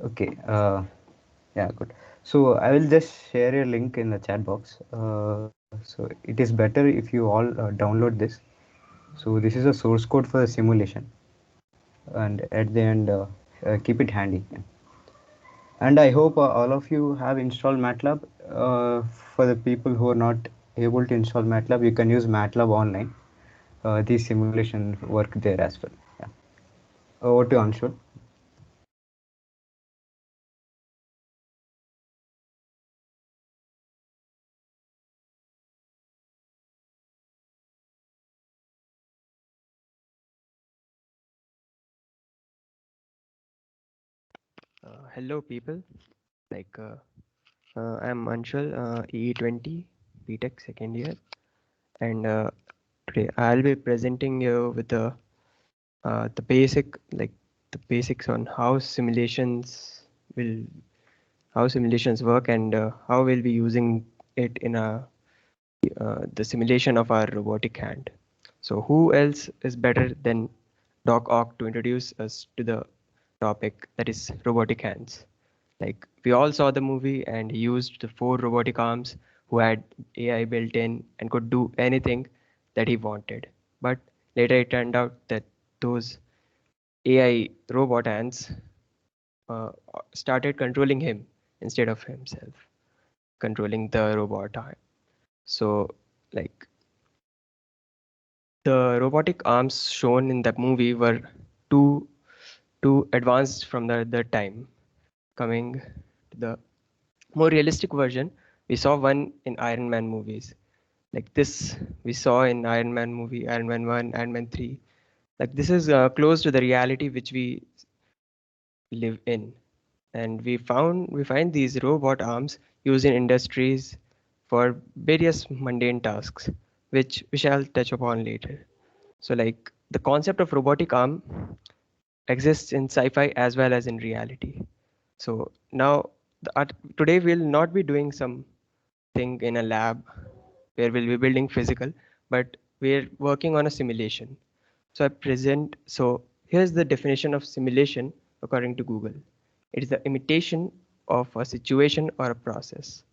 Okay. Yeah, good. So I will just share a link in the chat box. So it is better if you all download this. So this is a source code for the simulation, and at the end, keep it handy. And I hope all of you have installed MATLAB. For the people who are not able to install MATLAB, you can use MATLAB online. These simulation work there as well. Yeah. Over to Anshul. Hello, people. Like, I'm Anshul, E20, BTech second year, and today I'll be presenting you with the the basics on will how simulations work and how we'll be using it in the simulation of our robotic hand. So, who else is better than Doc Ock to introduce us to the topic that is robotic hands? Like we all saw the movie and he used the four robotic arms who had AI built in and could do anything that he wanted. But later it turned out that those AI robot hands uh, started controlling him instead of himself, controlling the robot hand. So, like the robotic arms shown in that movie were too too advanced from the time. Coming to the more realistic version, we saw one in Iron Man movies. Like this, we saw in Iron Man movie, Iron Man 1, Iron Man 3. Like this is close to the reality which we live in. And we find these robot arms used in industries for various mundane tasks, which we shall touch upon later. So like the concept of robotic arm exists in sci-fi as well as in reality. So now today we'll not be doing some thing in a lab where we'll be building physical, but we're working on a simulation. So here's the definition of simulation according to Google. It is the imitation of a situation or a process.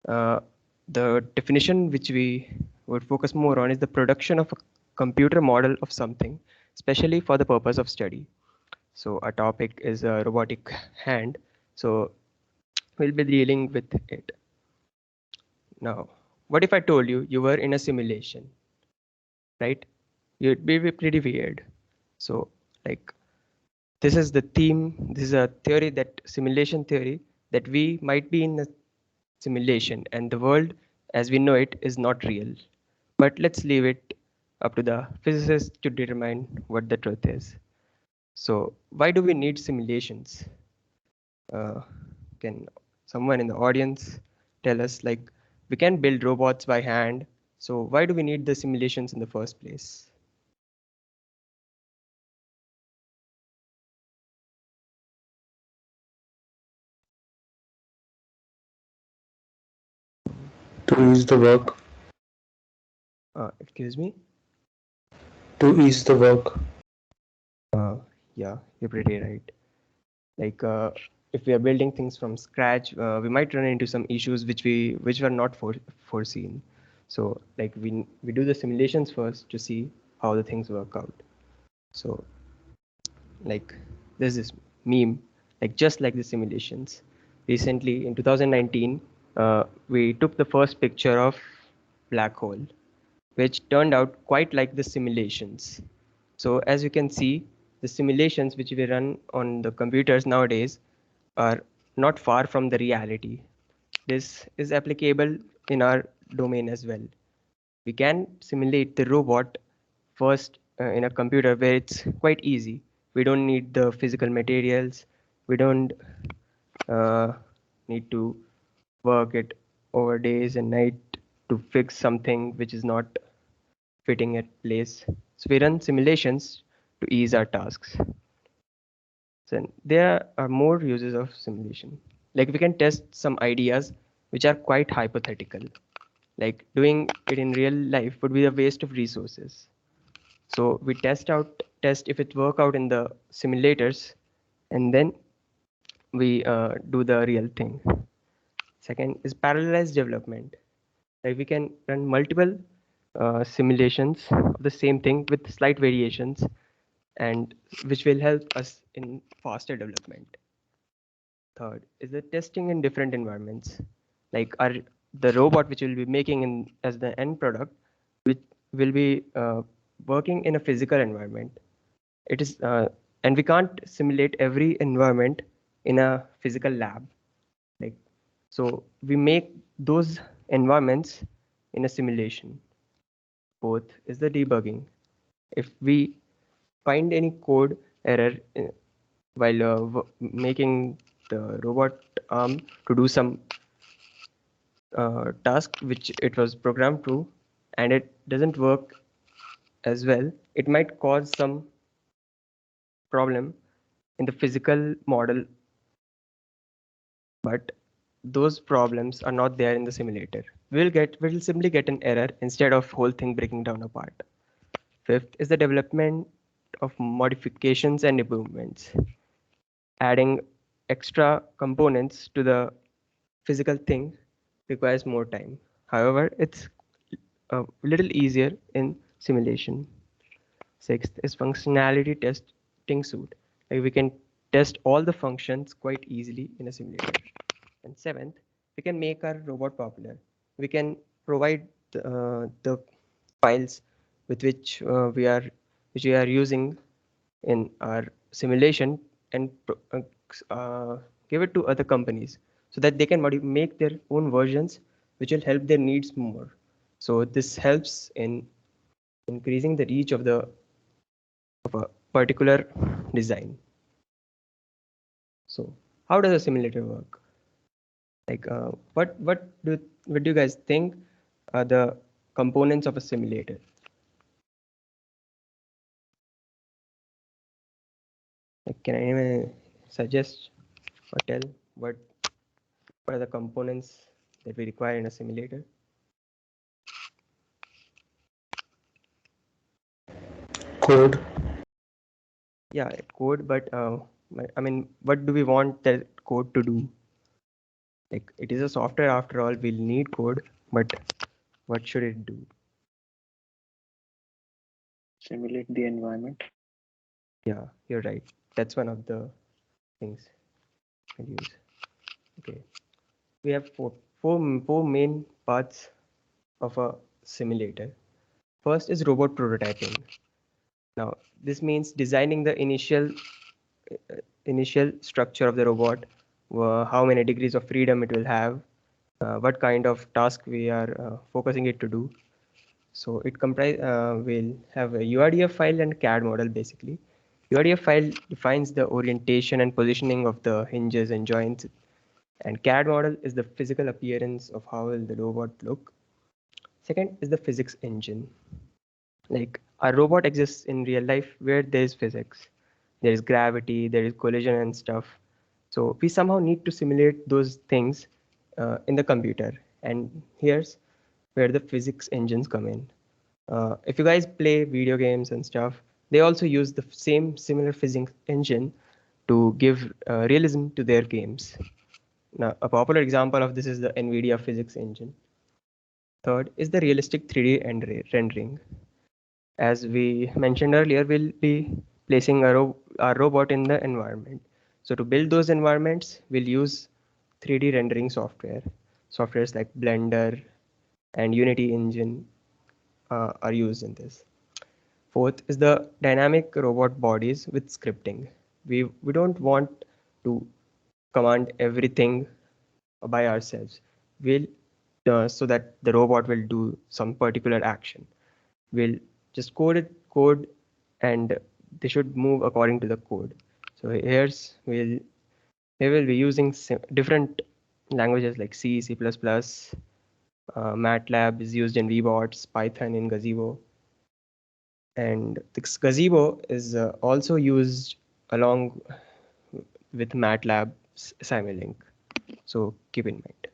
Uh, the definition which we would focus more on is the production of a computer model of something, especially for the purpose of study. So our topic is a robotic hand. So we'll be dealing with it. Now, what if I told you you were in a simulation, right? You'd be pretty weird. So, like, this is the theme. This is a theory that simulation theory that we might be in a simulation and the world as we know it is not real. But let's leave it up to the physicists to determine what the truth is. So, why do we need simulations? Uh, can someone in the audience tell us, like, we can build robots by hand, so why do we need the simulations in the first place? To ease the work. Excuse me. To ease the work. uh, yeah, you're pretty right. Like if we are building things from scratch, we might run into some issues which were not foreseen. So like we do the simulations first to see how the things work out. So like there's this meme, like just like the simulations. Recently in 2019, we took the first picture of black hole, which turned out quite like the simulations. So as you can see, the simulations which we run on the computers nowadays are not far from the reality. This is applicable in our domain as well. We can simulate the robot first in a computer where it's quite easy. We don't need the physical materials. We don't uh, need to work it over days and night to fix something which is not fitting at place. So we run simulations to ease our tasks. So there are more uses of simulation. Like we can test some ideas which are quite hypothetical. Like doing it in real life would be a waste of resources. So we test if it work out in the simulators, and then we do the real thing. Second is parallelized development. Like we can run multiple simulations of the same thing with slight variations, and which will help us in faster development. Third is the testing in different environments, like our the robot which will be making in as the end product, which will be working in a physical environment. It is and we can't simulate every environment in a physical lab. Like so, we make those environments in a simulation. Fourth is the debugging. If we find any code error while making the robot arm to do some task which it was programmed to, and it doesn't work as well, it might cause some problem in the physical model, but those problems are not there in the simulator. We'll simply get an error instead of whole thing breaking down apart. Fifth is the development of modifications and improvements. Adding extra components to the physical thing requires more time. However, it's a little easier in simulation. Sixth is functionality testing suite. Like we can test all the functions quite easily in a simulator. And seventh, we can make our robot popular. We can provide the files with which we are using in our simulation, and give it to other companies so that they can make their own versions which will help their needs more. So this helps in increasing the reach of a particular design. So how does a simulator work? Like what do you guys think are the components of a simulator? Like, can anyone suggest or tell what are the components that we require in a simulator? Code, Yeah, code, but I mean, what do we want that code to do? Like, it is a software after all. We'll need code, but what should it do? simulate the environment. Yeah, you're right. That's one of the things I use. Okay, we have four main parts of a simulator. First is robot prototyping. Now, this means designing the initial structure of the robot, how many degrees of freedom it will have, what kind of task we are focusing it to do. So it will have a URDF file and CAD model basically. URDF file defines the orientation and positioning of the hinges and joints, and CAD model is the physical appearance of how will the robot look. Second is the physics engine. Like a robot exists in real life where there is physics, there is gravity, there is collision and stuff. So we somehow need to simulate those things in the computer, and here's where the physics engines come in. If you guys play video games and stuff, they also use the same similar physics engine to give realism to their games. Now, a popular example of this is the NVIDIA physics engine. Third is the realistic 3D rendering. As we mentioned earlier, we'll be placing our robot in the environment. So to build those environments, we'll use 3D rendering software. Softwares like Blender and Unity Engine are used in this. Fourth is the dynamic robot bodies with scripting. We don't want to command everything by ourselves. We'll so that the robot will do some particular action. We'll just code, and they should move according to the code. So we will be using different languages like C, C++. MATLAB is used in VBots, Python in Gazebo, and this Gazebo is also used along with MATLAB Simulink. So keep in mind.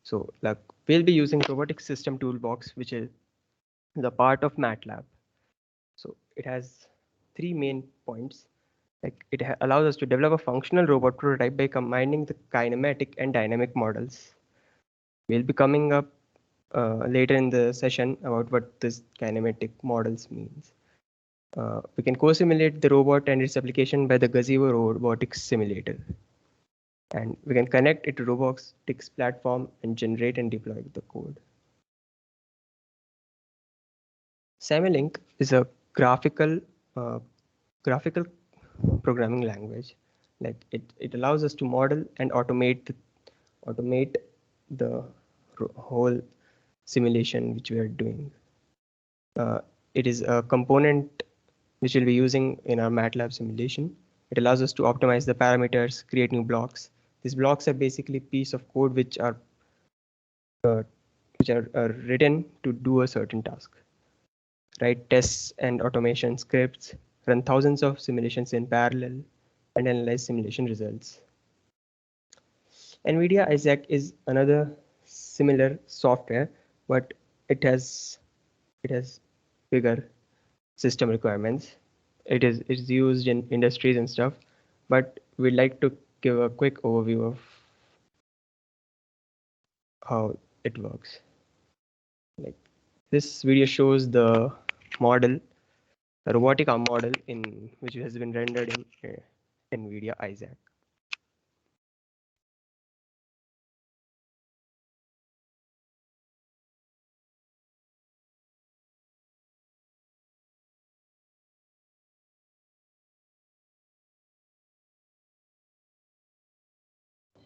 So like we'll be using Robotics System Toolbox, which is the part of MATLAB. So it has three main points. Like allows us to develop a functional robot prototype by combining the kinematic and dynamic models. We'll be coming up later in the session about what this kinematic models means. We can co-simulate the robot and its application by the Gazebo Robotics simulator. And we can connect it to Robotics platform and generate and deploy the code. Simulink is a uh, graphical programming language. Like it allows us to model and automate the whole simulation which we are doing. Uh, it is a component which we'll be using in our MATLAB simulation. It allows us to optimize the parameters, create new blocks. These blocks are basically piece of code uh, which are written to do a certain task. Write tests and automation scripts, run thousands of simulations in parallel, and analyze simulation results. NVIDIA Isaac is another similar software, but it has bigger system requirements. It is used in industries and stuff, but we'd like to give a quick overview of how it works. Like this video shows the model, the robotic arm model in which has been rendered in NVIDIA Isaac.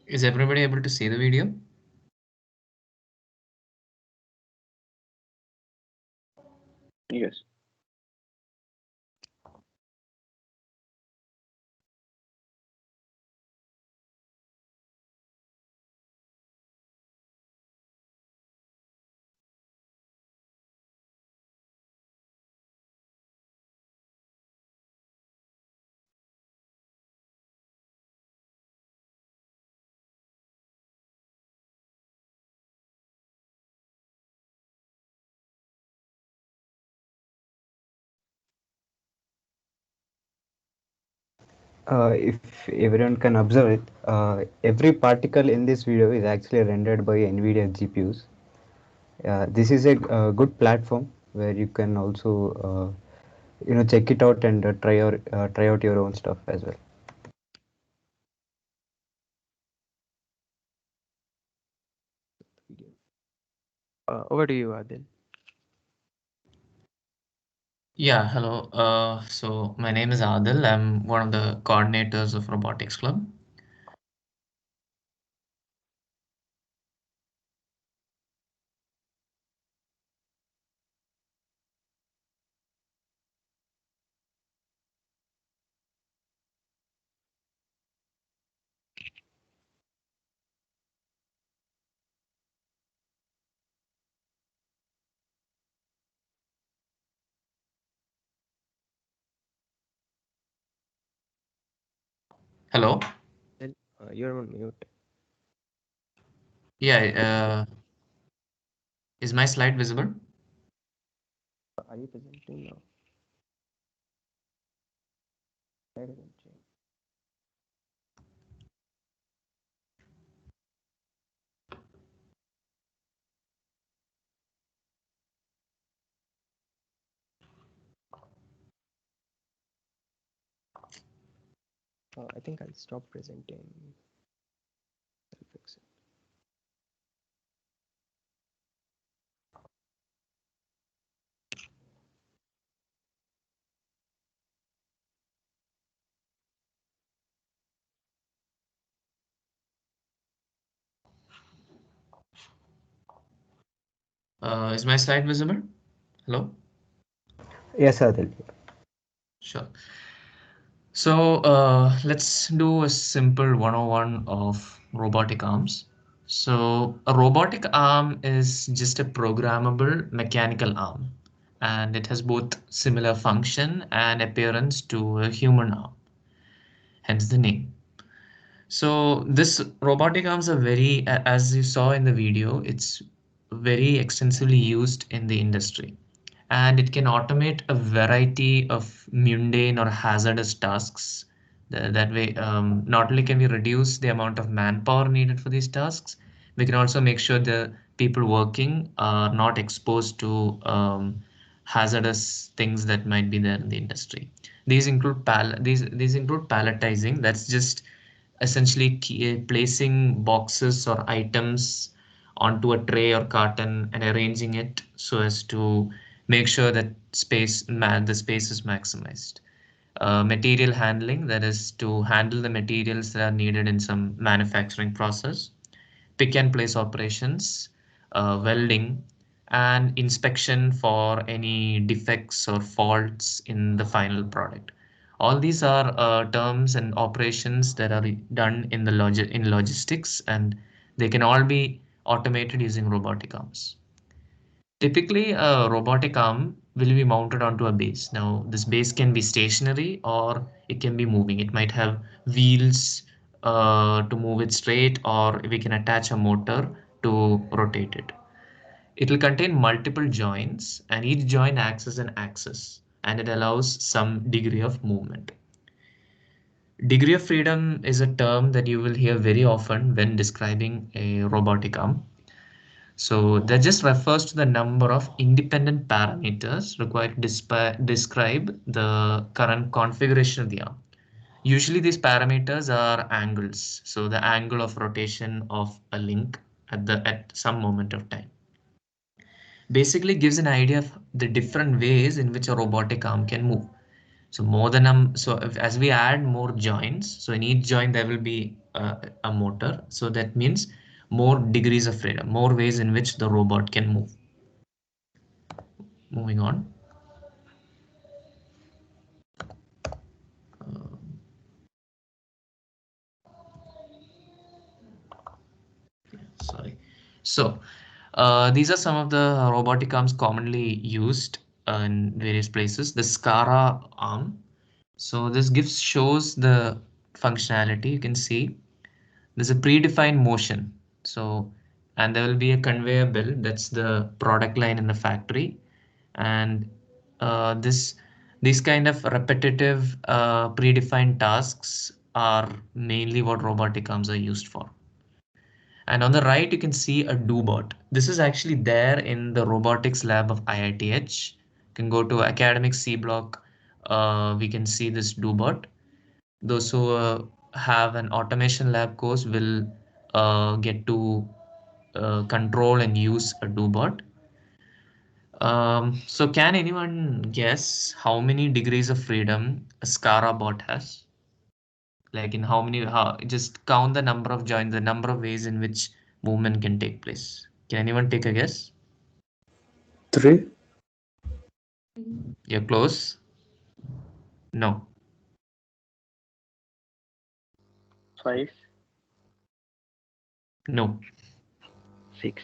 Is everybody able to see the video? Yes. If everyone can observe it, every particle in this video is actually rendered by NVIDIA GPUs. This is a good platform where you can also check it out and try out your own stuff as well. Over to you, Adil. Yeah, hello. So my name is Adil. I'm one of the coordinators of Robotics Club. Hello. Adil, you're on mute. Yeah, is my slide visible? Are you presenting now? Slide hasn't changed. I think I'll stop presenting. I'll fix it. Is my slide visible? Hello? Yes, Adil. Sure. So let's do a simple 101 of robotic arms. So a robotic arm is just a programmable mechanical arm, and it has both similar function and appearance to a human arm, hence the name. So this robotic arms are as you saw in the video, it's very extensively used in the industry, and it can automate a variety of mundane or hazardous tasks That way, not only can we reduce the amount of manpower needed for these tasks, we can also make sure the people working are not exposed to hazardous things that might be there in the industry. These include palletizing. That's just essentially placing boxes or items onto a tray or carton and arranging it so as to make sure that the space is maximized. Material handling, that is to handle the materials that are needed in some manufacturing process, pick and place operations, welding, and inspection for any defects or faults in the final product. All these are terms and operations that are done in in logistics, and they can all be automated using robotic arms. Typically, a robotic arm will be mounted onto a base. Now, this base can be stationary or it can be moving. It might have wheels to move it straight, or we can attach a motor to rotate it. It will contain multiple joints, and each joint acts as an axis, and it allows some degree of movement. Degree of freedom is a term that you will hear very often when describing a robotic arm. So that just refers to the number of independent parameters required to describe the current configuration of the arm. Usually these parameters are angles. So the angle of rotation of a link at some moment of time basically gives an idea of the different ways in which a robotic arm can move. So more than as we add more joints, so in each joint there will be a motor. So that means more degrees of freedom, more ways in which the robot can move. Moving on. Sorry. So these are some of the robotic arms commonly used in various places. The SCARA arm. So this gives shows the functionality. You can see there's a predefined motion. So, and there will be a conveyor belt. That's the product line in the factory. And this these kind of repetitive predefined tasks are mainly what robotic arms are used for. And on the right, you can see a do-bot. This is actually there in the robotics lab of IITH. You can go to academic C block. We can see this do-bot. Those who have an automation lab course will get to control and use a do-bot. So can anyone guess how many degrees of freedom a SCARA bot has? Like in just count the number of joins, the number of ways in which movement can take place. Can anyone take a guess? 3. You're close? No. 5. No. 6.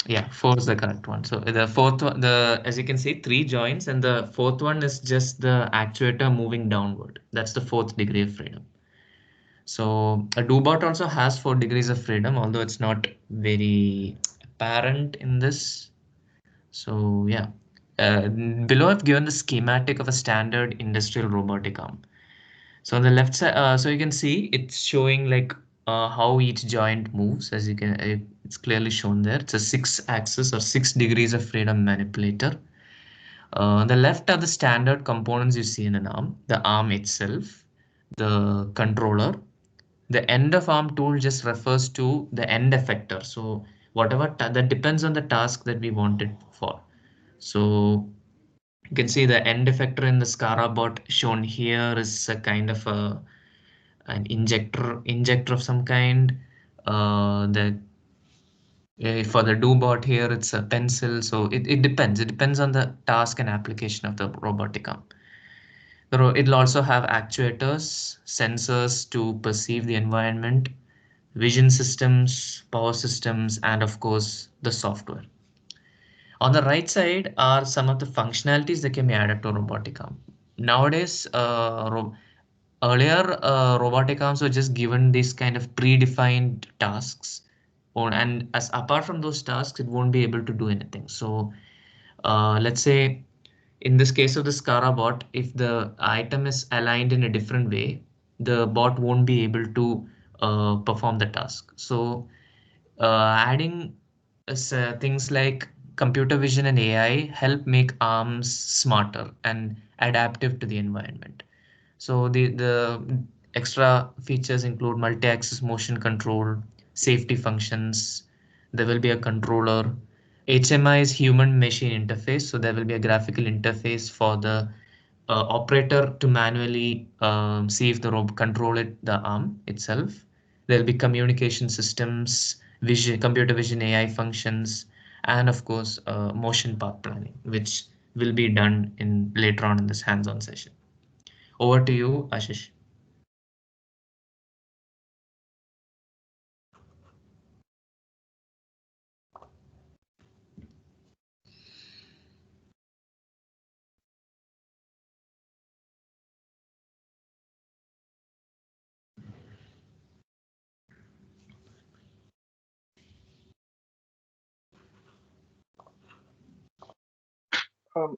Yeah, four is the correct one. So the fourth one, as you can see, three joints, and the fourth one is just the actuator moving downward. That's the fourth degree of freedom. So a do-bot also has 4 degrees of freedom, although it's not very apparent in this. So yeah, below I've given the schematic of a standard industrial robotic arm. So on the left side, so you can see it's showing like how each joint moves. As you can, it's clearly shown there. It's a 6-axis or 6 degrees of freedom manipulator. On the left are the standard components you see in an arm. The arm itself, the controller. The end of arm tool just refers to the end effector. So whatever that depends on the task that we want it for. So you can see the end effector in the SCARA bot shown here is a kind of an injector of some kind. The For the do bot here, it's a pencil. So it depends. It depends on the task and application of the robotic arm. It'll also have actuators, sensors to perceive the environment, vision systems, power systems, and of course the software. On the right side are some of the functionalities that can be added to a robotic arm. Nowadays, earlier robotic arms were just given these kind of predefined tasks, and as apart from those tasks, it won't be able to do anything. So let's say In this case of the SCARA bot, if the item is aligned in a different way, the bot won't be able to perform the task. So adding things like computer vision and AI help make arms smarter and adaptive to the environment. So the extra features include multi-axis motion control, safety functions. There will be a controller. HMI is human machine interface, so there will be a graphical interface for the operator to manually see if the robot control the arm itself. There will be communication systems, vision, computer vision, AI functions, and of course, motion path planning, which will be done in later on in this hands-on session. Over to you, Ashish.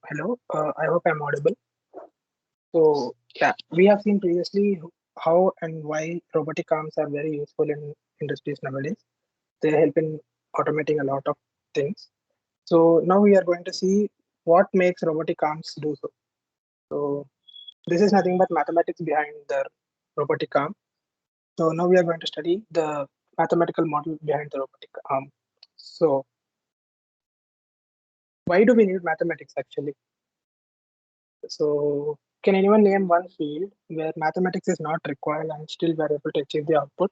Hello, I hope I'm audible. So, yeah, we have seen previously how and why robotic arms are very useful in industries nowadays. They help in automating a lot of things. So, now we are going to see what makes robotic arms do so. So, this is nothing but mathematics behind the robotic arm. So, now we are going to study the mathematical model behind the robotic arm. So, why do we need mathematics actually? So, can anyone name one field where mathematics is not required and still we are able to achieve the output?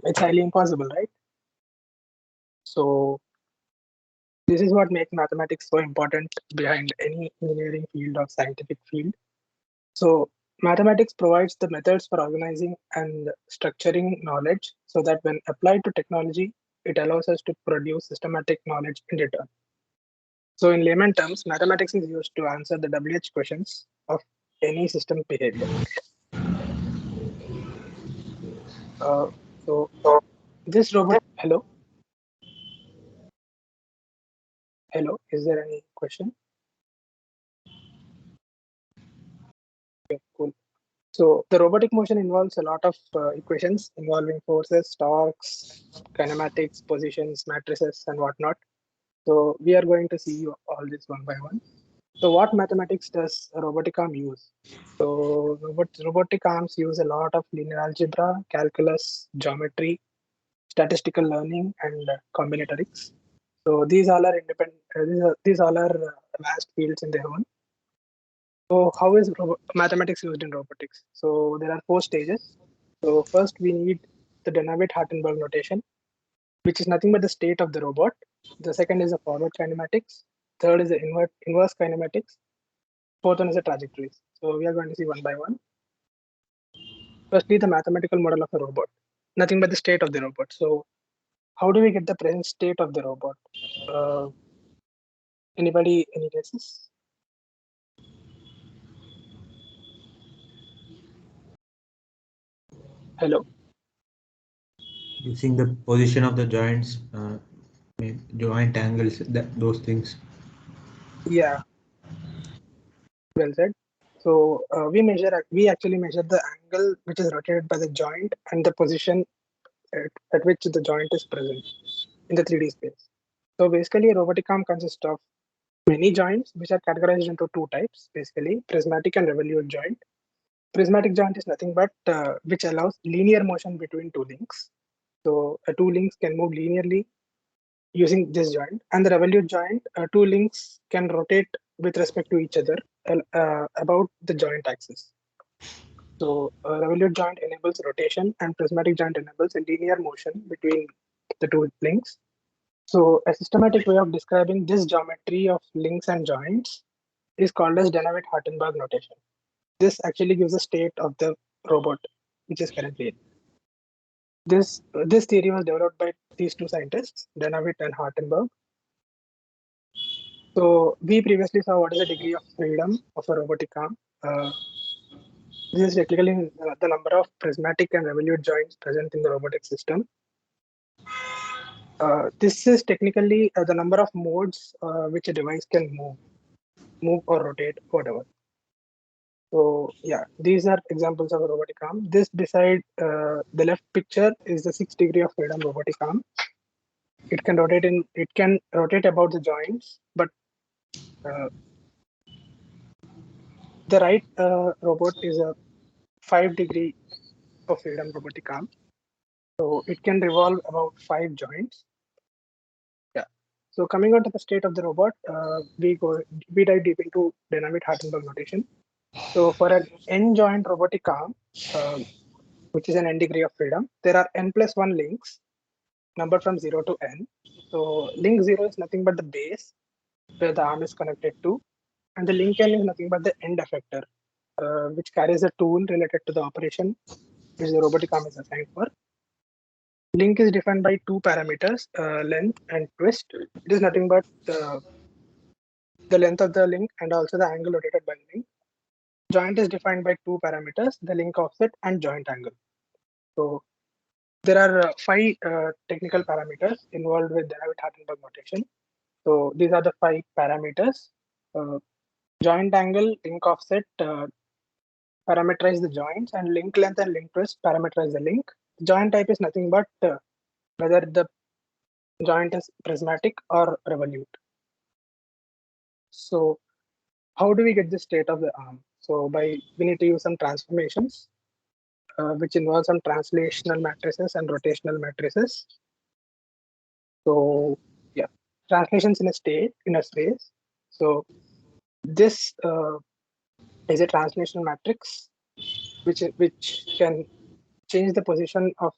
It's highly impossible, right? So, this is what makes mathematics so important behind any engineering field or scientific field. So, mathematics provides the methods for organizing and structuring knowledge so that when applied to technology, it allows us to produce systematic knowledge in return. So, in layman terms, mathematics is used to answer the WH questions of any system behavior. Uh, so, this robot, hello, is there any question? Cool. So the robotic motion involves a lot of equations involving forces, torques, kinematics, positions, matrices, and whatnot. So we are going to see all this one by one. So what mathematics does a robotic arm use? So robotic arms use a lot of linear algebra, calculus, geometry, statistical learning, and combinatorics. So these all are independent. These all are vast fields in their own. So how is mathematics used in robotics? So there are four stages. So first we need the Denavit-Hartenberg notation, which is nothing but the state of the robot. The second is the forward kinematics. Third is the inverse kinematics. Fourth one is the trajectories. So we are going to see one by one. Firstly, the mathematical model of a robot, nothing but the state of the robot. So how do we get the present state of the robot? Uh, Anybody, any guesses? Hello. Using the position of the joints, joint angles, those things. Yeah, well said. So we actually measure the angle which is rotated by the joint and the position at which the joint is present in the 3D space. So basically, a robotic arm consists of many joints which are categorized into two types, basically prismatic and revolute joint. Prismatic joint is nothing but which allows linear motion between two links. So two links can move linearly using this joint, and the revolute joint, two links can rotate with respect to each other about the joint axis. So revolute joint enables rotation and prismatic joint enables a linear motion between the two links. So a systematic way of describing this geometry of links and joints is called as Denavit-Hartenberg notation. This actually gives a state of the robot, which is currently in. This theory was developed by these two scientists, Denavit and Hartenberg. So we previously saw what is the degree of freedom of a robotic arm. This is technically the number of prismatic and revolute joints present in the robotic system. This is technically the number of modes which a device can move or rotate, whatever. So yeah, these are examples of a robotic arm. This beside the left picture is the 6 degree of freedom robotic arm. It can rotate about the joints, but uh, the right robot is a 5 degree of freedom robotic arm. So it can revolve about 5 joints. Yeah. So coming on to the state of the robot, we dive deep into dynamic Hartenberg notation. So for an n-joint robotic arm, uh, which is an n degree of freedom, there are n plus 1 links numbered from 0 to n. So link 0 is nothing but the base where the arm is connected to, and the link n is nothing but the end effector, which carries a tool related to the operation which the robotic arm is assigned for. Link is defined by two parameters, length and twist. It is nothing but the length of the link and also the angle rotated by the link. Joint is defined by two parameters, the link offset and joint angle. So there are five technical parameters involved with dynamic Hartenberg notation. So these are the five parameters. Uh, Joint angle, link offset parameterize the joints, and link length and link twist parameterize the link. The joint type is nothing but whether the joint is prismatic or revolute. So how do we get the state of the arm? So we need to use some transformations, which involve some translational matrices and rotational matrices. So yeah, translations in a space. So this is a translational matrix which can change the position of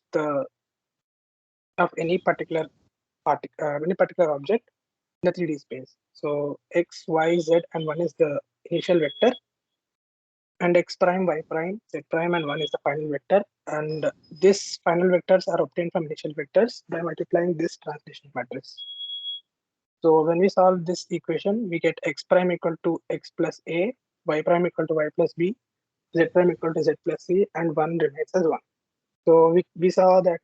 any particular object in the 3D space. So x, y, z, and one is the initial vector, and x prime, y prime, z prime, and one is the final vector. And these final vectors are obtained from initial vectors by multiplying this translation matrix. So when we solve this equation, we get x prime equal to x plus a, y prime equal to y plus b, z prime equal to z plus c, and one remains as one. So we saw that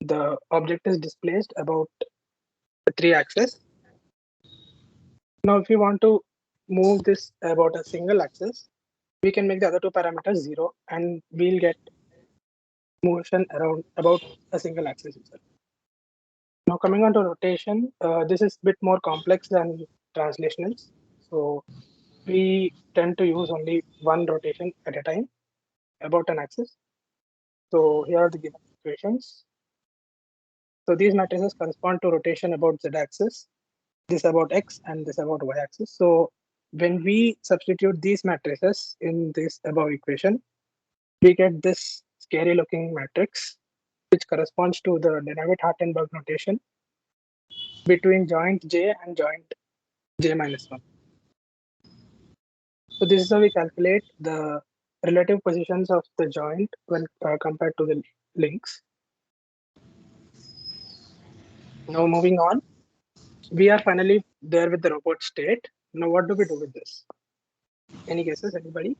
the object is displaced about the three axes. Now, if you want to move this about a single axis, we can make the other two parameters 0 and we'll get motion around about a single axis itself. Now, coming on to rotation, this is a bit more complex than translationals. So we tend to use only one rotation at a time about an axis. So here are the given equations. So these matrices correspond to rotation about z-axis, this about x, and this about y-axis. So when we substitute these matrices in this above equation, we get this scary looking matrix, which corresponds to the dynamic Hartenberg notation between joint J and joint J minus 1. So this is how we calculate the relative positions of the joint when compared to the links. Now moving on, we are finally there with the robot state. Now what do we do with this? Any guesses, anybody?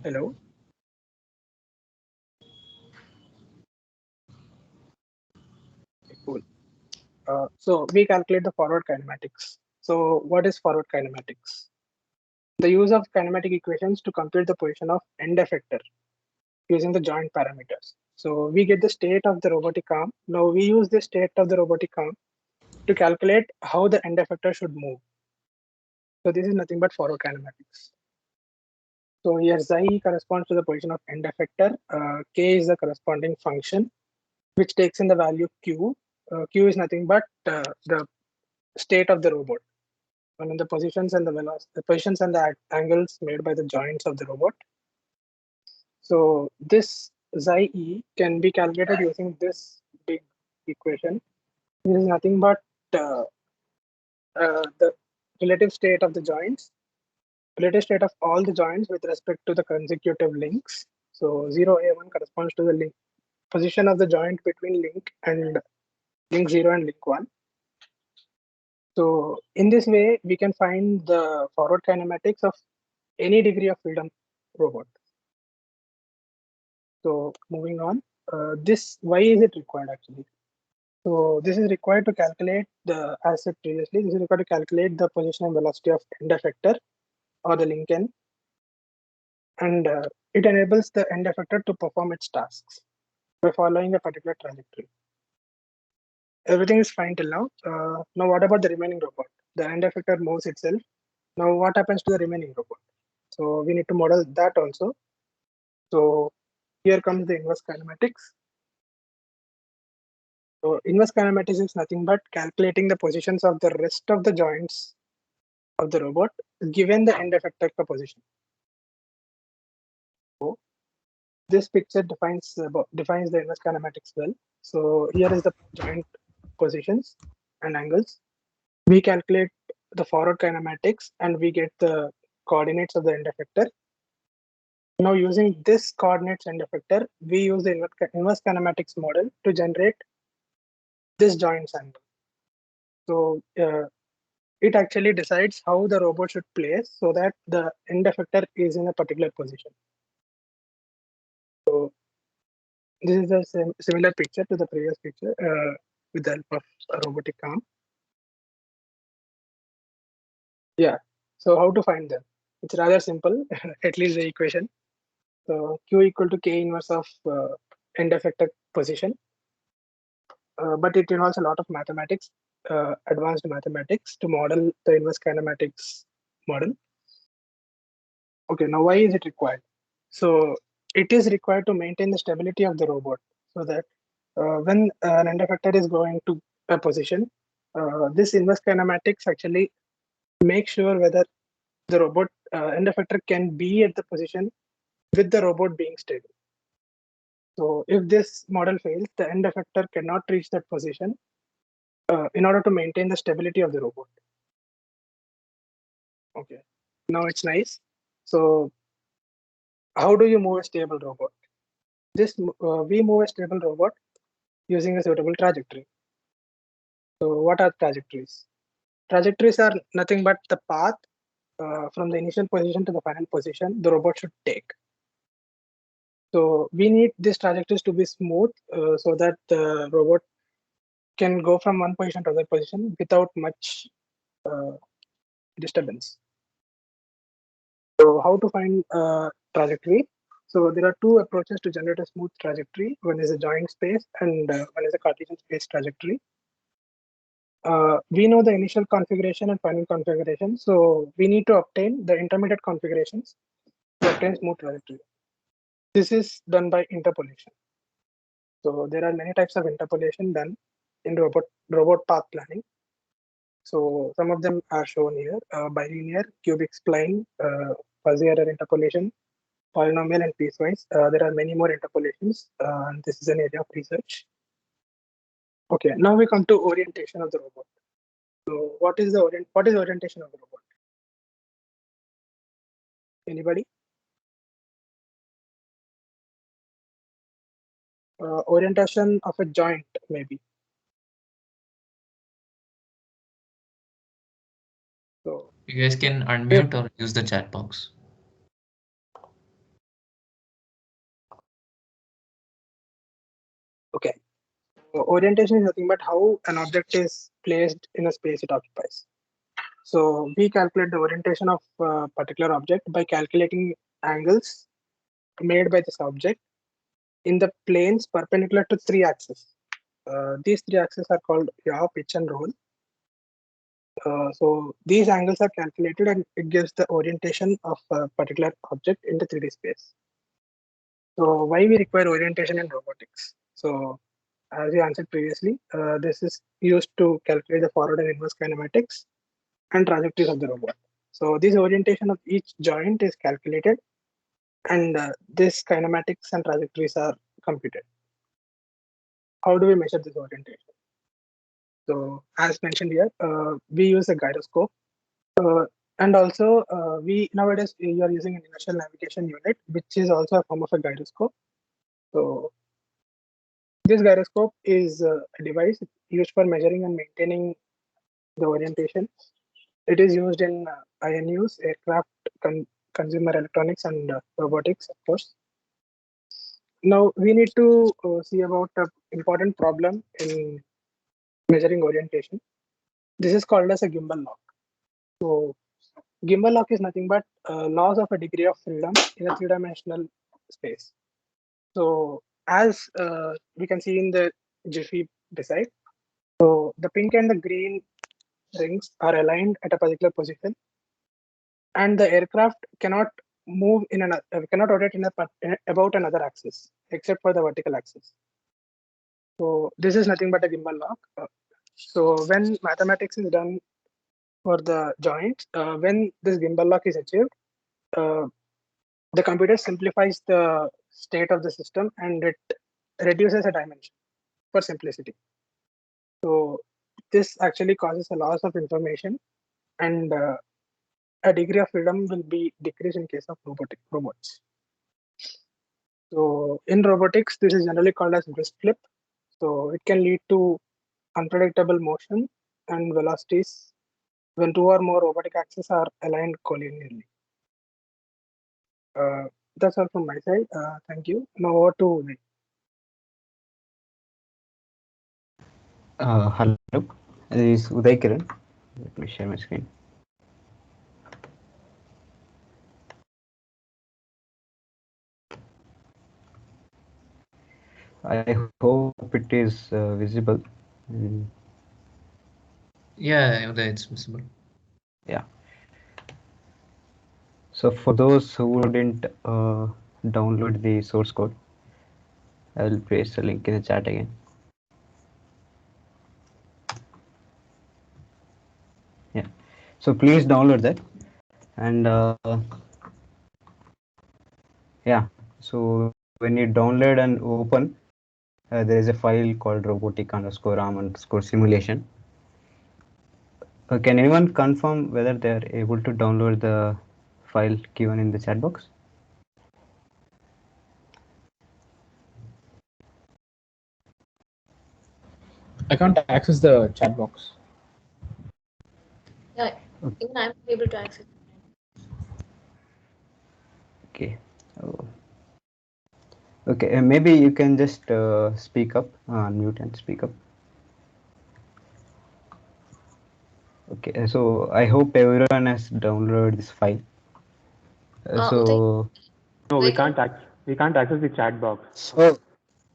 Hello? Okay, cool. So we calculate the forward kinematics. So what is forward kinematics? The use of kinematic equations to compute the position of end effector using the joint parameters. So we get the state of the robotic arm. Now we use the state of the robotic arm to calculate how the end effector should move. So this is nothing but forward kinematics. So here xi corresponds to the position of end effector. K is the corresponding function which takes in the value q. Q is nothing but the state of the robot. I mean the positions and the positions and the angles made by the joints of the robot. So this xi e can be calculated using this big equation. This is nothing but the relative state of the joints, relative state of all the joints with respect to the consecutive links. So 0a1 corresponds to the link position of the joint between link 0 and link 1. So in this way, we can find the forward kinematics of any degree of freedom robot. So moving on, this why is it required actually? So this is required to calculate the, as said previously, this is required to calculate the position and velocity of end effector or the link end, and it enables the end effector to perform its tasks by following a particular trajectory. Everything is fine till now. Now what about the remaining robot? The end effector moves itself. Now what happens to the remaining robot? So we need to model that also. So here comes the inverse kinematics. So inverse kinematics is nothing but calculating the positions of the rest of the joints of the robot given the end effector position. So this picture defines the inverse kinematics well. So here is the joint positions and angles. We calculate the forward kinematics and we get the coordinates of the end effector. Now using this coordinates end effector, we use the inverse kinematics model to generate this joints angle. So it actually decides how the robot should place so that the end effector is in a particular position. So this is a similar picture to the previous picture with the help of a robotic arm. Yeah. So how to find them? It's rather simple, at least the equation. So Q equal to K inverse of end effector position. But it involves a lot of mathematics, advanced mathematics to model the inverse kinematics model. Okay, now why is it required? So it is required to maintain the stability of the robot so that when an end effector is going to a position, this inverse kinematics actually makes sure whether the robot end effector can be at the position with the robot being stable. So if this model fails, the end effector cannot reach that position in order to maintain the stability of the robot. Okay, now it's nice. So how do you move a stable robot? We move a stable robot using a suitable trajectory. So what are trajectories? Trajectories are nothing but the path from the initial position to the final position the robot should take. So we need these trajectories to be smooth so that the robot can go from one position to other position without much disturbance. So how to find trajectory? So there are two approaches to generate a smooth trajectory. One is a joint space and one is a Cartesian space trajectory. We know the initial configuration and final configuration. So we need to obtain the intermediate configurations to obtain smooth trajectory. This is done by interpolation. So there are many types of interpolation done in robot path planning. So some of them are shown here: bilinear, cubic spline, fuzzy error interpolation, polynomial, and piecewise. There are many more interpolations, and this is an area of research. Okay, now we come to orientation of the robot. So what is orientation of the robot? Anybody? Orientation of a joint, maybe. So You guys can if unmute or use the chat box. okay, so orientation is nothing but how an object is placed in a space it occupies. So we calculate the orientation of a particular object by calculating angles made by this object in the planes perpendicular to three axes. These three axes are called yaw, pitch, and roll. So these angles are calculated and it gives the orientation of a particular object in the 3D space. So why we require orientation in robotics? So as you answered previously, this is used to calculate the forward and inverse kinematics and trajectories of the robot. So this orientation of each joint is calculated and this kinematics and trajectories are computed. How do we measure this orientation? So as mentioned here, we use a gyroscope and also we nowadays you are using an inertial navigation unit, which is also a form of a gyroscope. So this gyroscope is a device used for measuring and maintaining the orientation. It is used in INUs, aircraft consumer electronics and robotics, of course. Now we need to see about an important problem in measuring orientation. This is called as a gimbal lock. So gimbal lock is nothing but loss of a degree of freedom in a three-dimensional space. So as we can see in the Jiffy beside, so the pink and the green rings are aligned at a particular position, and the aircraft cannot move in an cannot rotate about another axis except for the vertical axis. So this is nothing but a gimbal lock. So when mathematics is done for the joints, when this gimbal lock is achieved, uh, the computer simplifies the state of the system and it reduces a dimension for simplicity. So this actually causes a loss of information, and a degree of freedom will be decreased in case of robots. So in robotics, this is generally called as wrist flip. So it can lead to unpredictable motion and velocities when two or more robotic axes are aligned collinearly. Uh, that's all from my side. Thank you. Now over to Nick. Hello, this is Uday Kiran. Let me share my screen. I hope it is visible. Mm, Yeah, it's visible. yeah. So for those who didn't download the source code, I will paste the link in the chat again. Yeah. So please download that, and yeah. So when you download and open, there is a file called robotic_arm_simulation. Can anyone confirm whether they are able to download the file given in the chat box? I can't access the chat box. Yeah, even I'm able to access. Okay. Oh. Okay. Maybe you can just speak up, unmute and speak up. Okay. So I hope everyone has downloaded this file. Uday, So. No, Uday, can we can't access the chat box. Oh.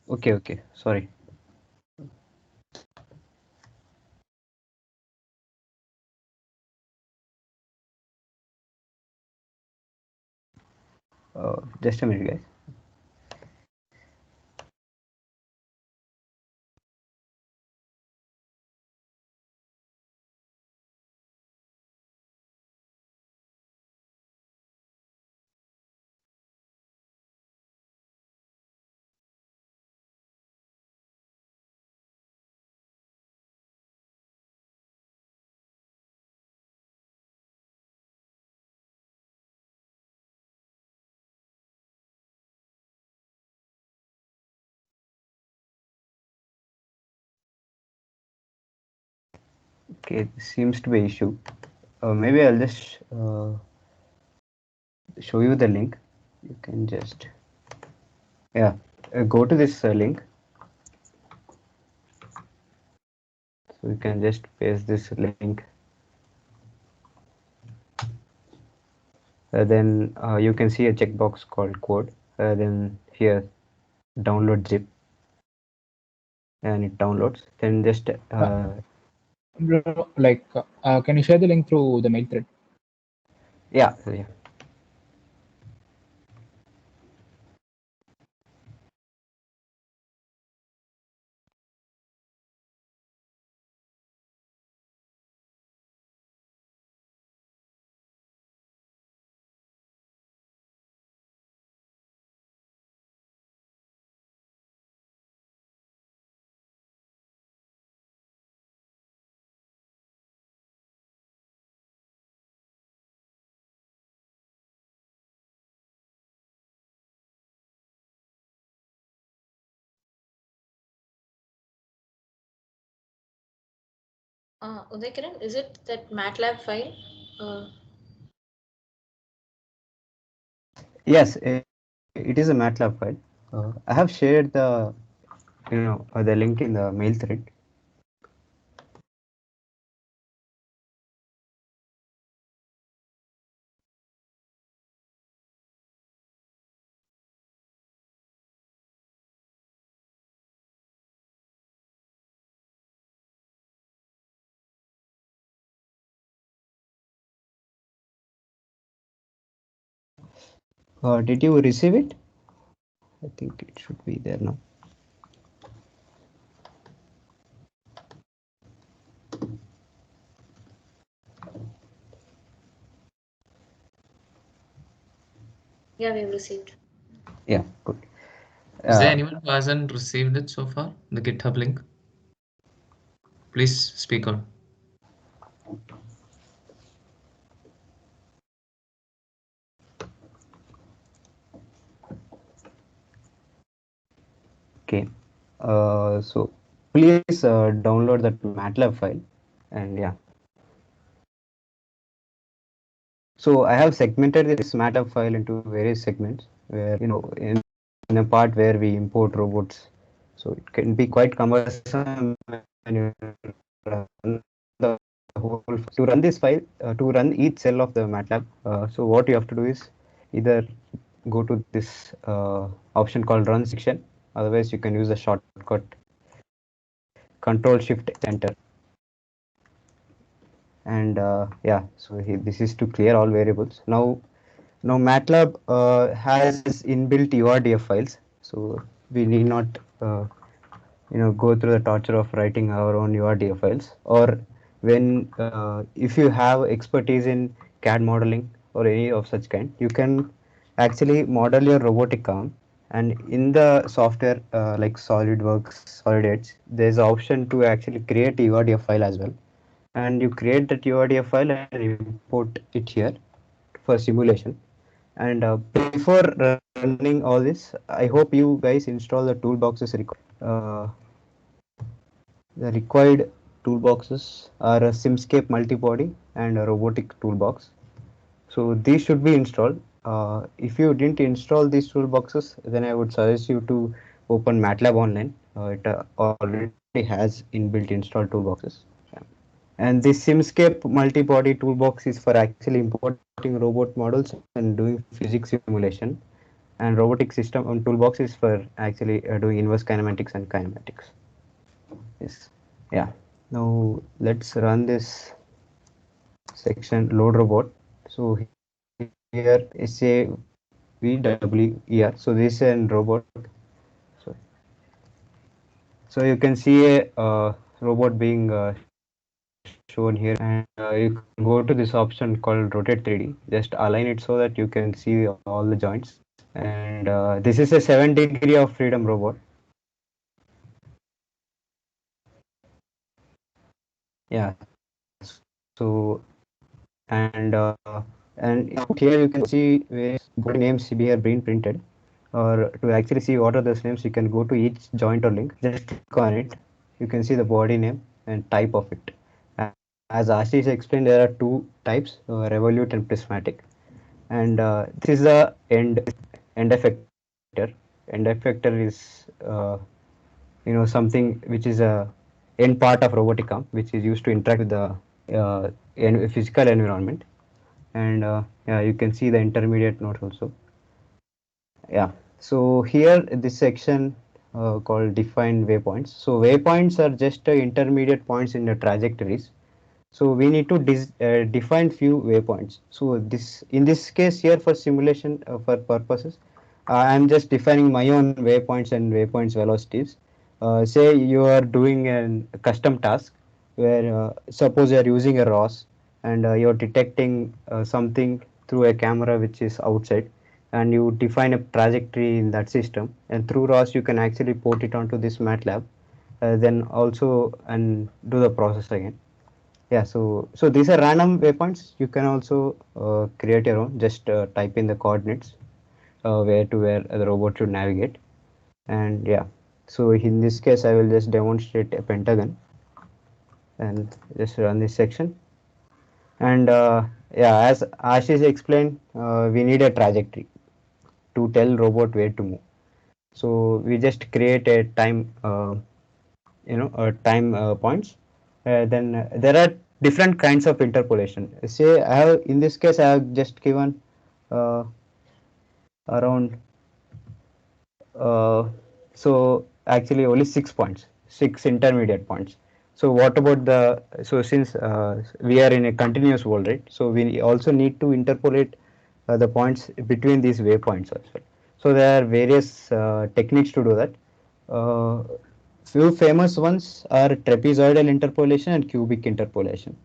Okay. Okay. Sorry. Just a minute, guys. Okay. This seems to be issue. Maybe I'll just show you the link. You can just go to this link. So you can just paste this link. Then you can see a checkbox called code. Then here download zip, and it downloads. Then just Can you share the link through the mail thread? yeah. Uday Kiran, is it that MATLAB file? Uh, Yes, it is a MATLAB file. I have shared the link in the mail thread. Did you receive it? I think it should be there now. Yeah, we've received. Yeah, good. Is there Uh, anyone who hasn't received it so far? The GitHub link? Please speak on. okay. So please download that MATLAB file, and yeah. So I have segmented this MATLAB file into various segments where, in a part where we import robots. So it can be quite cumbersome when you run the whole. To run this file, to run each cell of the MATLAB, so what you have to do is either go to this option called run section. Otherwise, you can use the shortcut Control Shift Enter. And yeah, so this is to clear all variables. Now MATLAB has inbuilt URDF files, so we need not go through the torture of writing our own URDF files. Or when if you have expertise in CAD modeling or any of such kind, you can actually model your robotic arm. And in the software like SolidWorks, Solid Edge, there's an option to actually create a URDF file as well. And you create that URDF file and import it here for simulation. And before running all this, I hope you guys install the toolboxes required. The required toolboxes are a SimScape multibody and a robotic toolbox. So these should be installed. If you didn't install these toolboxes, then I would suggest you to open MATLAB online. It already has inbuilt installed toolboxes. And this SimScape multi-body toolbox is for actually importing robot models and doing physics simulation. And robotic system toolbox is for actually doing inverse kinematics and kinematics. Yes. Yeah. Now let's run this section load robot. So here is a VWER. So this is a robot. So, so you can see a robot being shown here, and you can go to this option called rotate 3D. Just align it so that you can see all the joints. And this is a 7 degree of freedom robot. Yeah. So and and here you can see various body names be here being printed. Or to actually see what are those names, you can go to each joint or link. Just click on it. You can see the body name and type of it. As Ashish explained, there are two types: revolute and prismatic. And this is the end effector. End effector is something which is a end part of robotic arm, which is used to interact with the physical environment. And yeah, you can see the intermediate nodes also. Yeah, so here this section called define waypoints. So waypoints are just intermediate points in the trajectories. So we need to define few waypoints. So this in this case here for simulation for purposes, I'm just defining my own waypoints and waypoints velocities. Say you are doing a custom task where suppose you are using a ROS and you're detecting something through a camera which is outside, and you define a trajectory in that system, and through ROS you can actually port it onto this MATLAB, then also and do the process again. Yeah, so these are random waypoints. You can also create your own. Just type in the coordinates where to where the robot should navigate. And yeah, so in this case, I will just demonstrate a pentagon and just run this section. And yeah, as Ashish explained, we need a trajectory. to tell robot where to move. So we just create a time, time points. Then there are different kinds of interpolation. Say I have, in this case I have just given uh, around uh, so actually only 6 points, 6 intermediate points. So what about the, so since we are in a continuous world, right? So we also need to interpolate the points between these waypoints as well. So there are various techniques to do that. Uh, Few famous ones are trapezoidal interpolation and cubic interpolation.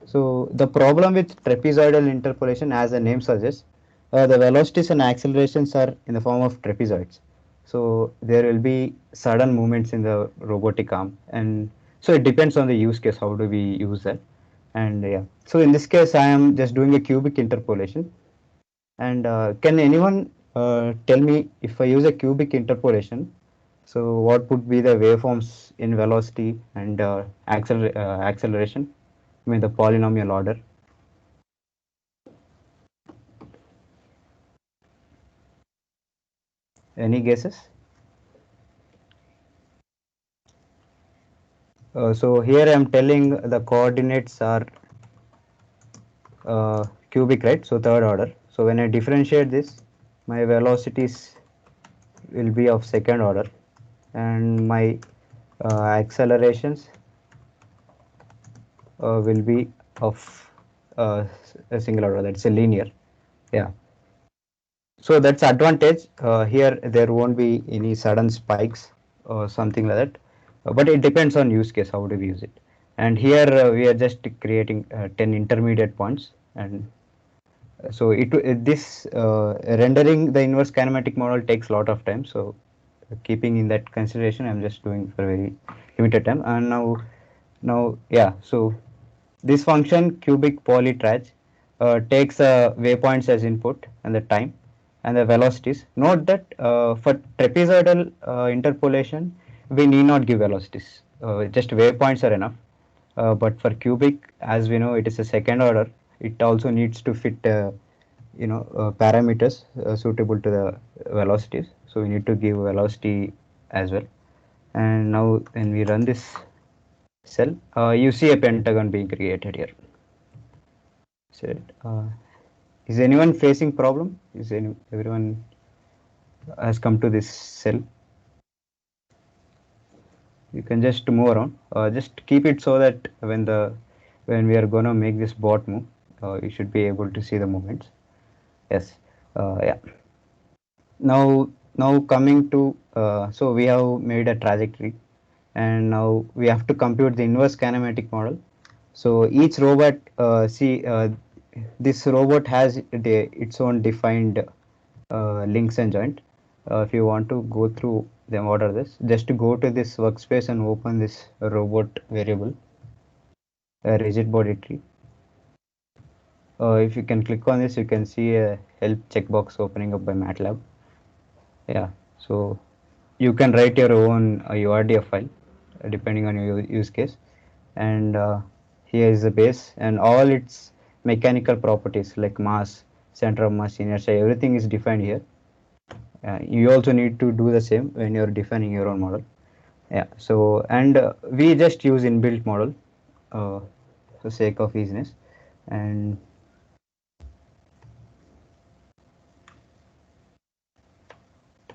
So the problem with trapezoidal interpolation, as the name suggests, the velocities and accelerations are in the form of trapezoids. So there will be sudden movements in the robotic arm, and so it depends on the use case. How do we use that? And yeah, so in this case, I am just doing a cubic interpolation. And can anyone tell me, if I use a cubic interpolation, so what would be the waveforms in velocity and acceleration? I mean the polynomial order. Any guesses? So here I am telling the coordinates are cubic, right? So third order. So when I differentiate this, my velocities will be of second order, and my accelerations will be of a single order. That's a linear. Yeah. So that's advantage. Here there won't be any sudden spikes or something like that. But it depends on use case, how do we use it. And here we are just creating 10 intermediate points, and so this rendering the inverse kinematic model takes a lot of time. So keeping in that consideration, I'm just doing for very limited time. And now yeah, so this function cubic polytraj takes waypoints as input and the time and the velocities. Note that for trapezoidal interpolation, we need not give velocities. Just waypoints are enough. But for cubic, as we know, it is a second order. It also needs to fit, parameters suitable to the velocities. So we need to give velocity as well. And now when we run this cell, you see a pentagon being created here. So, is anyone facing problem? Everyone has come to this cell? You can just move around. Just keep it so that when we are gonna make this bot move, you should be able to see the movements. Yes. Yeah. Now coming to, so we have made a trajectory, and now we have to compute the inverse kinematic model. So each robot, this robot has its own defined links and joint. If you want to go through them, what are this? Just to go to this workspace and open this robot variable, rigid body tree. If you can click on this, you can see a help checkbox opening up by MATLAB. Yeah, so you can write your own URDF file depending on your use case. And here is the base and all its mechanical properties like mass, center of mass, inertia, everything is defined here. You also need to do the same when you're defining your own model. Yeah, so and we just use inbuilt model for sake of easiness. And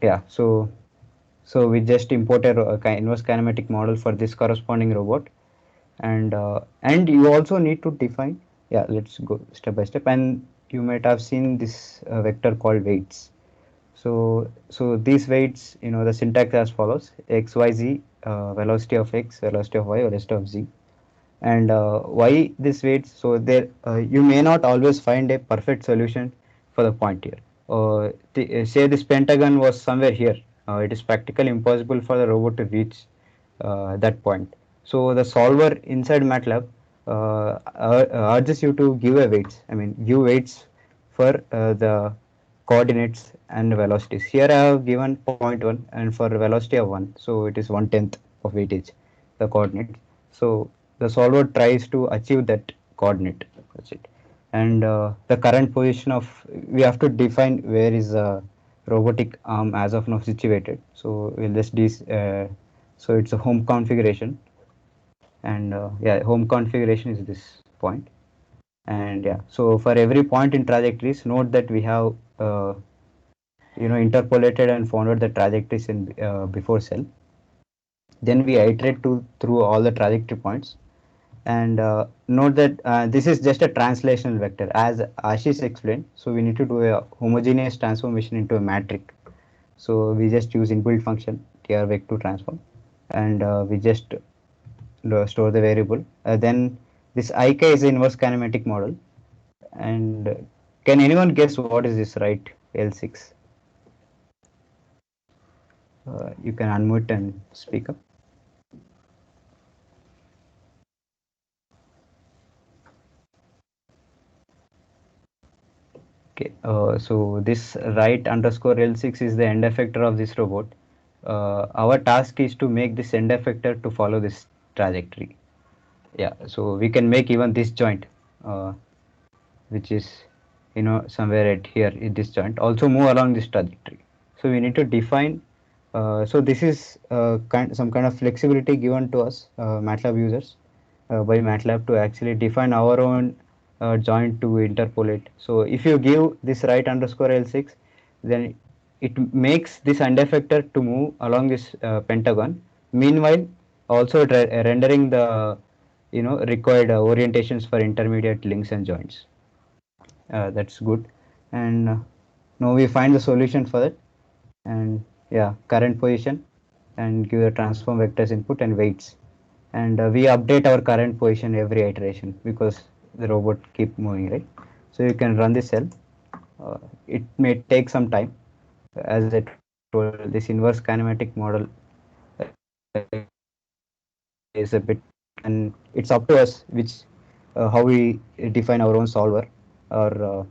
yeah, so we just imported a inverse kinematic model for this corresponding robot. And you also need to define, yeah, let's go step by step. And you might have seen this vector called weights. So these weights, the syntax as follows: x, y, z, velocity of x, velocity of y, velocity of z. And why this weights? So there you may not always find a perfect solution for the point here. Say this pentagon was somewhere here. It is practically impossible for the robot to reach that point. So the solver inside MATLAB urges you to give a weights. I mean, give weights for the coordinates and velocities. Here I have given 0.1, and for velocity of 1, so it is 1/10 of weightage, the coordinates. So the solver tries to achieve that coordinate. That's it. And the current position of, we have to define where is robotic arm as of now situated. So we'll just so it's a home configuration, and yeah, home configuration is this point. And yeah, so for every point in trajectories, note that we have interpolated and founded the trajectories in before cell. Then we iterate through all the trajectory points, and note that this is just a translational vector as Ashish explained. So we need to do a homogeneous transformation into a matrix. So we just use inbuilt function trvec2 transform, and we just store the variable. Then this ik is the inverse kinematic model. And can anyone guess what is this right L6? You can unmute and speak up. Okay, so this right underscore L6 is the end effector of this robot. Our task is to make this end effector to follow this trajectory. Yeah, so we can make even this joint, which is somewhere at here in this joint, also move along this trajectory. So we need to define. So this is some kind of flexibility given to us, MATLAB users, by MATLAB to actually define our own joint to interpolate. So if you give this right underscore L6, then it makes this end effector to move along this pentagon. Meanwhile, also rendering the required orientations for intermediate links and joints. That's good. And now we find the solution for that. And yeah, current position, and give the transform vectors input and weights. And we update our current position every iteration because the robot keep moving, right? So you can run this cell. It may take some time. As I told, this inverse kinematic model is a bit complex, and it's up to us which how we define our own solver, or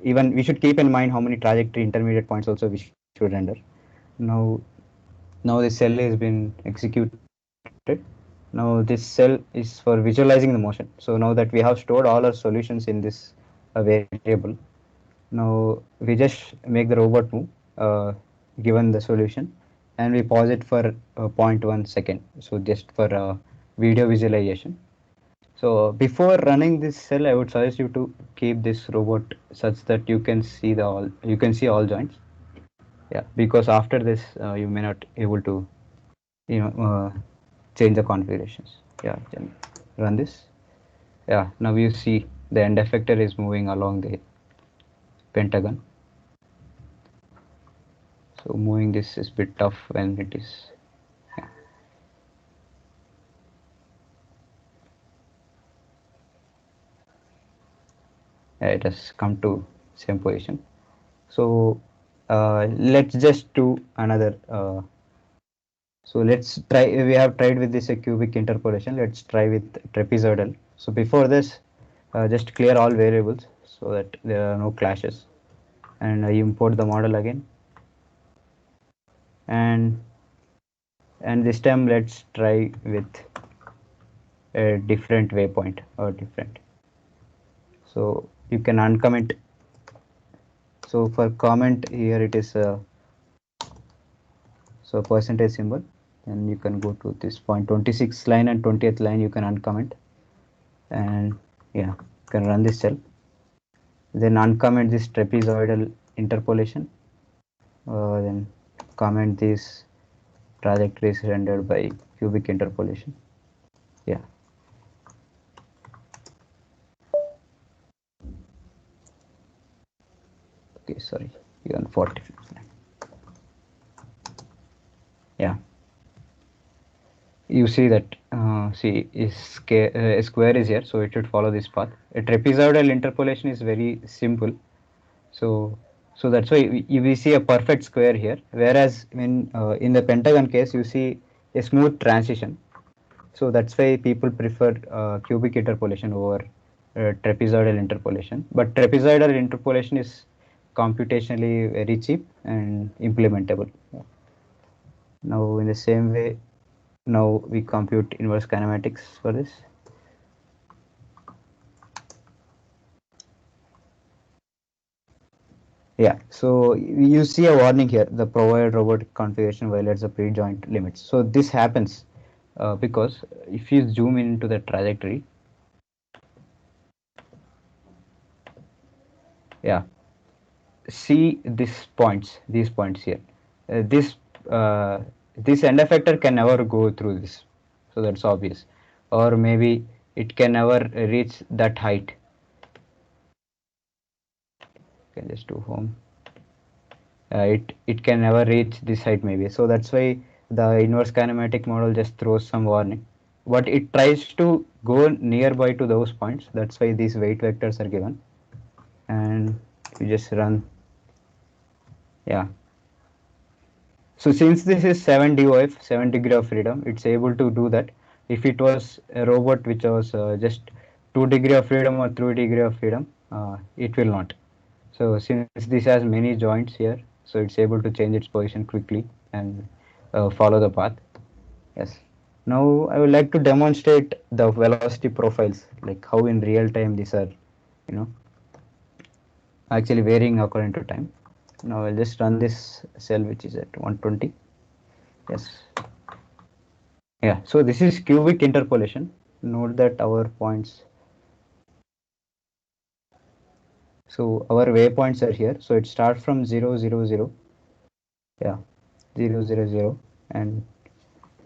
even we should keep in mind how many trajectory intermediate points also we should render. Now now this cell has been executed. Now this cell is for visualizing the motion. So now that we have stored all our solutions in this variable, now we just make the robot move given the solution, and we pause it for 0.1 second, so just for video visualization. So before running this cell, I would suggest you to keep this robot such that you can see all joints. Yeah, because after this you may not able to you know uh, change the configurations. Yeah, then run this. Yeah, now you see the end effector is moving along the pentagon. So moving this is bit tough when it is. Yeah, yeah, it has come to same position. So let's just do another. So let's try. We have tried with this cubic interpolation. Let's try with trapezoidal. So before this, just clear all variables so that there are no clashes. And import the model again. And this time let's try with a different waypoint or different. So you can uncomment. So for comment here it is so percentage symbol, and you can go to this point 26th line and 20th line, you can uncomment, and yeah, you can run this cell. Then uncomment this trapezoidal interpolation, then comment these trajectories rendered by cubic interpolation. Yeah, okay, sorry, you on 40. Yeah, you see that a square is here, so it should follow this path. A trapezoidal interpolation is very simple. So that's why we see a perfect square here, whereas when in the pentagon case you see a smooth transition. So that's why people prefer cubic interpolation over trapezoidal interpolation. But trapezoidal interpolation is computationally very cheap and implementable. Now in the same way, now we compute inverse kinematics for this. Yeah, so you see a warning here. The provided robotic configuration violates the pre-joint limits. So this happens because if you zoom into the trajectory, yeah, see these points here. This this end effector can never go through this, so that's obvious. Or maybe it can never reach that height. Can just do home. It can never reach this height maybe. So that's why the inverse kinematic model just throws some warning. But it tries to go nearby to those points. That's why these weight vectors are given. And you just run. Yeah. So since this is 7 DOF, 7 degree of freedom, it's able to do that. If it was a robot which was just 2 degree of freedom or 3 degree of freedom, it will not. So since this has many joints here, so it's able to change its position quickly and follow the path. Yes. Now I would like to demonstrate the velocity profiles, like how in real time these are, you know, actually varying according to time. Now I'll just run this cell which is at 120. Yes. Yeah. So this is cubic interpolation. Note that our points. So our waypoints are here. So it starts from 0, 0, 0. Yeah. 0, 0, 0. And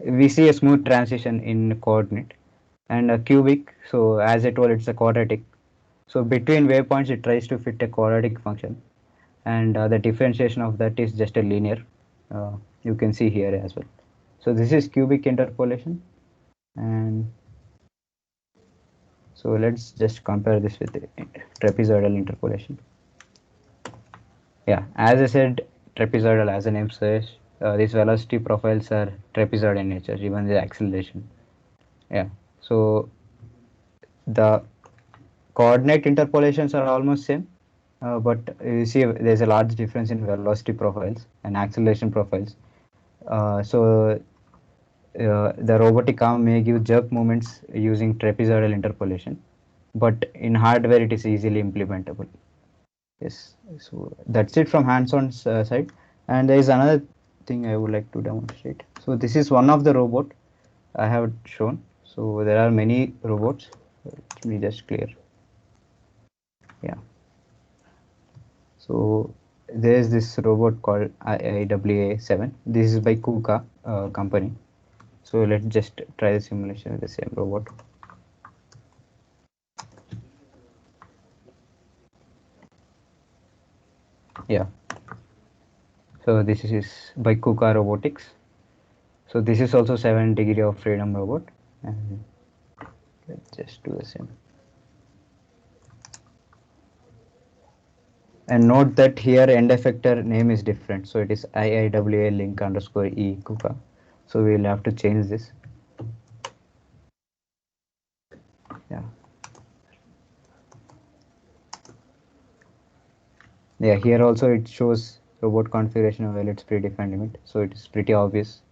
we see a smooth transition in coordinate and a cubic. So as I told, it's a quadratic. So between waypoints, it tries to fit a quadratic function, and the differentiation of that is just a linear. You can see here as well. So this is cubic interpolation, and so let's just compare this with the trapezoidal interpolation. Yeah, as I said, trapezoidal, as the name says, these velocity profiles are trapezoid in nature, even the acceleration. Yeah, so the coordinate interpolations are almost same, but you see there's a large difference in velocity profiles and acceleration profiles. So the robotic arm may give jerk movements using trapezoidal interpolation, but in hardware it is easily implementable. Yes, so that's it from hands-on side. And there is another thing I would like to demonstrate. So this is one of the robot I have shown. So there are many robots. Let me just clear. Yeah. So there is this robot called IIWA7. This is by KUKA company. So let's just try the simulation with the same robot. Yeah. So this is by KUKA Robotics. So this is also 7 degree of freedom robot. And let's just do the same. And note that here end effector name is different. So it is IIWA link underscore E KUKA. So we'll have to change this. Yeah. Yeah, here also it shows robot configuration while its predefined limit. So it is pretty obvious.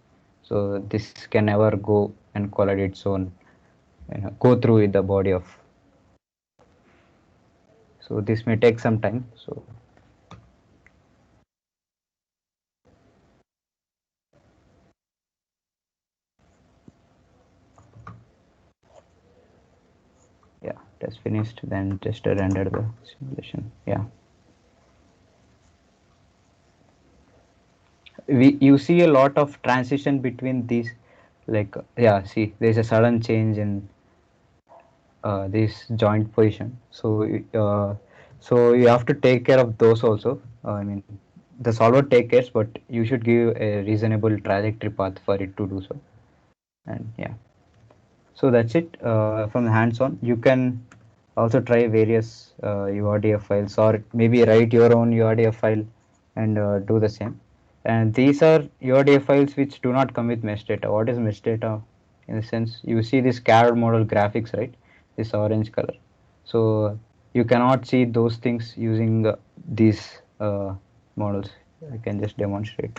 So this can never go and collide its own, go through with the body of. So this may take some time. So yeah, that's finished. Then just render the simulation. Yeah. You see a lot of transition between these, like yeah, see there's a sudden change in this joint position. So you have to take care of those also. I mean, the solver take cares, but you should give a reasonable trajectory path for it to do so. And yeah, so that's it from the hands-on. You can also try various URDF files, or maybe write your own URDF file and do the same. And these are URDF files which do not come with mesh data. What is mesh data? In the sense, you see this CAD model graphics, right? This orange color. So you cannot see those things using these models. I can just demonstrate.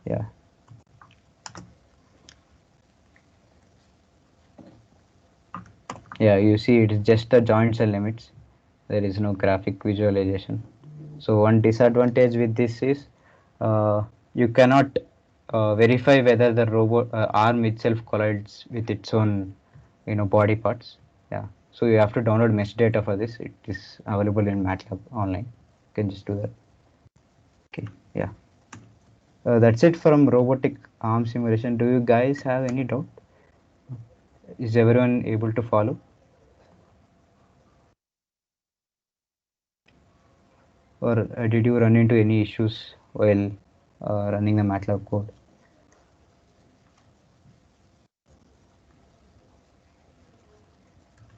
Yeah. Yeah, you see, it's just the joints and limits. There is no graphic visualization. So one disadvantage with this is you cannot verify whether the robot arm itself collides with its own, body parts. Yeah. So you have to download mesh data for this. It is available in MATLAB online. You can just do that. Okay. Yeah. That's it from robotic arm simulation. Do you guys have any doubt? Is everyone able to follow? Or did you run into any issues while running the MATLAB code?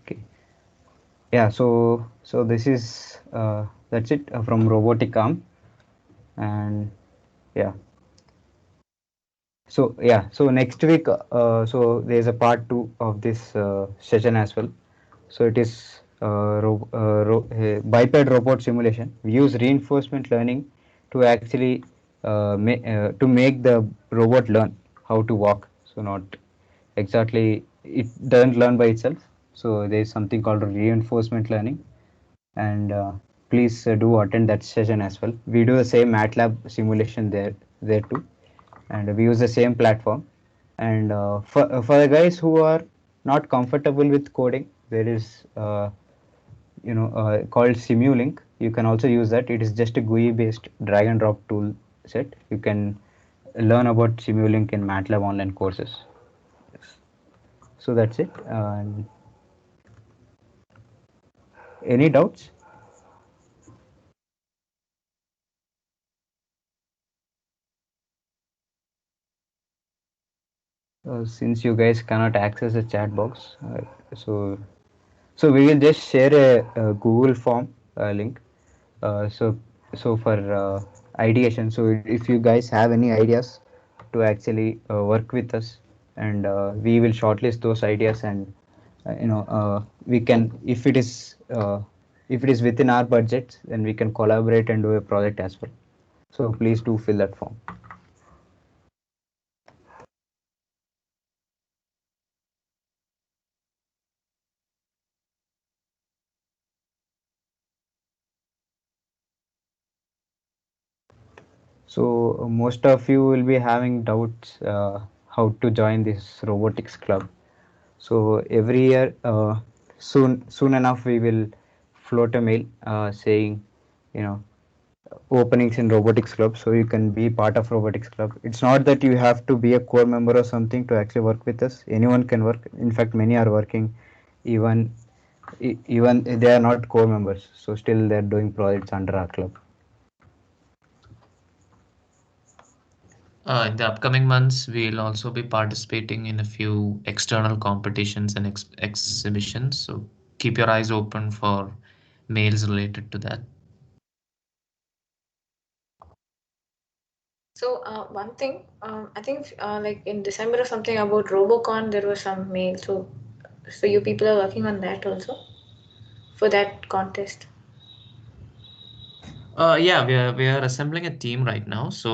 Okay. Yeah. So this is that's it from robotic arm, and yeah. So yeah. So next week, so there's a part two of this session as well. So it is biped robot simulation. We use reinforcement learning to actually to make the robot learn how to walk. So not exactly, it doesn't learn by itself. So there is something called reinforcement learning, and please do attend that session as well. We do the same MATLAB simulation there too, and we use the same platform. And for the guys who are not comfortable with coding, there is called Simulink. You can also use that. It is just a GUI based drag and drop tool set. You can learn about Simulink in MATLAB online courses. Yes. So that's it. Any doubts? Since you guys cannot access the chat box, so we will just share a Google form link. So for ideation, so if you guys have any ideas to actually work with us, and we will shortlist those ideas, and we can, if it is within our budget, then we can collaborate and do a project as well. So please do fill that form. So most of you will be having doubts how to join this robotics club. So every year, soon enough, we will float a mail saying, you know, openings in robotics club. So you can be part of robotics club. It's not that you have to be a core member or something to actually work with us. Anyone can work. In fact, many are working, even even they are not core members. So still they're doing projects under our club. In the upcoming months, we'll also be participating in a few external competitions and exhibitions. So keep your eyes open for mails related to that. So one thing, I think like in December or something about Robocon, there was some mail. So you people are working on that also for that contest. Yeah, we are assembling a team right now. So